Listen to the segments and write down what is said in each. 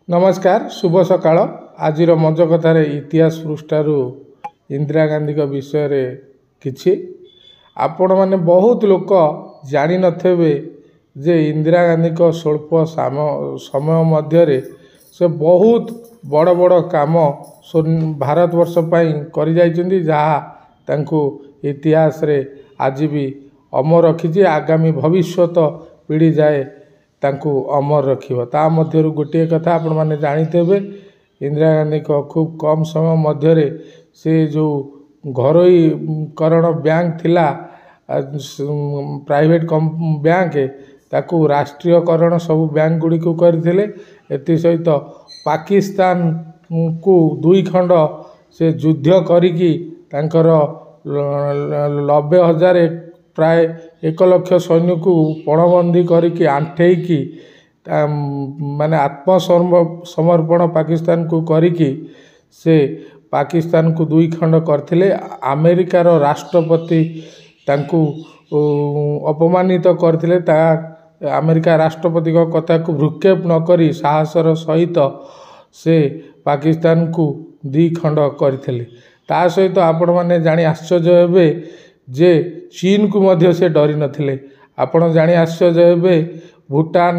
नमस्कार शुभ सकाळ आज मज कथार इतिहास पृष्ठारू इंदिरा गांधी विषय रे किछि आपण माने बहुत लोक जानी नथेबे जे इंदिरा गांधी स्वल्प समय मध्य से बहुत बड़ बड़ काम भारतवर्ष कर जाइछन्ति जहा तांको इतिहास रे आज भी अमर रखी आगामी भविष्यत पीढ़ी जाए तांको अमर रखिबो। ता मध्यरु गोटे कथा आपण माने जानिथेबे इंदिरा गांधी को खूब कम समय मध्य से जो घरोईकरण बैंक थिला प्राइवेट बैंक ताकू राष्ट्रीयकरण सब बैंक गुड़ी को करथिले। एति सहित पाकिस्तान को दुई खंड से युद्ध करिकी तांकर 90,000 प्राय 1 लाख सैन्य को पणबंदी करिकी आंठेकी माने आत्मसमर्पण पाकिस्तान को करिकी से पाकिस्तान को दुई खंड करथिले। अमेरिकार राष्ट्रपति तांकू अपमानित करथिले। ता अमेरिका राष्ट्रपति को कथा को भ्रुक्षेप न करी साहसर सहित से पाकिस्तान को दुई खंड करथिले। ता सहित आपण माने जानी आश्चर्य हेबे जे चीन को मध्य से डरी नथिले। आपण जानी आश्चर्य हेबे भूटान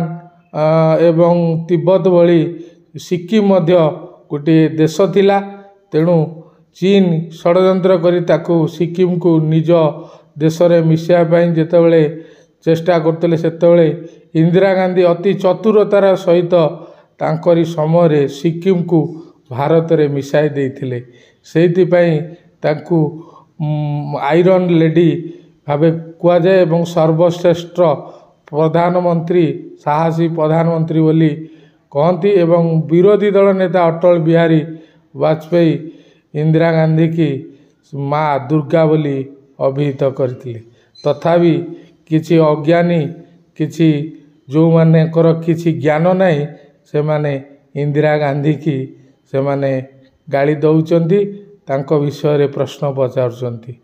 एवं तिब्बत भली सिक्किम मध्य गोटे देश थिला। तेणु चीन षड्यंत्र करी ताकू सिक्किम को निज देश रे मिसिया पई जेतेबेले चेष्टा करतले सेतेबेले इंदिरा गांधी अति चतुरतार सहित तांकरी समय रे सिक्किम को भारत रे मिसाई देथिले। सेति पई ताकू आयरन लेडी भावे कुआ जाए एवं सर्वश्रेष्ठ प्रधानमंत्री साहसी प्रधानमंत्री बोली कहती। एवं विरोधी दल नेता अटल बिहारी वाजपेयी इंदिरा गांधी की माँ दुर्गा बोली अभिहित करथिले। तथापि किछि अज्ञानी किछि जो माने कर किछि ज्ञान नहीं से माने इंदिरा गांधी की से माने गाली दौचंती तांको विषय रे प्रश्न पचारुचंती।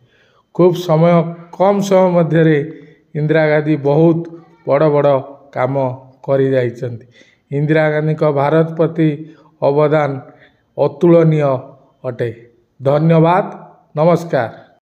खूब समय कम समय मध्य इंदिरा गांधी बहुत बड़ बड़ काम करि जाइछन्ति। इंदिरा गांधी को भारत प्रति अवदान अतुलनीय अटे। धन्यवाद। नमस्कार।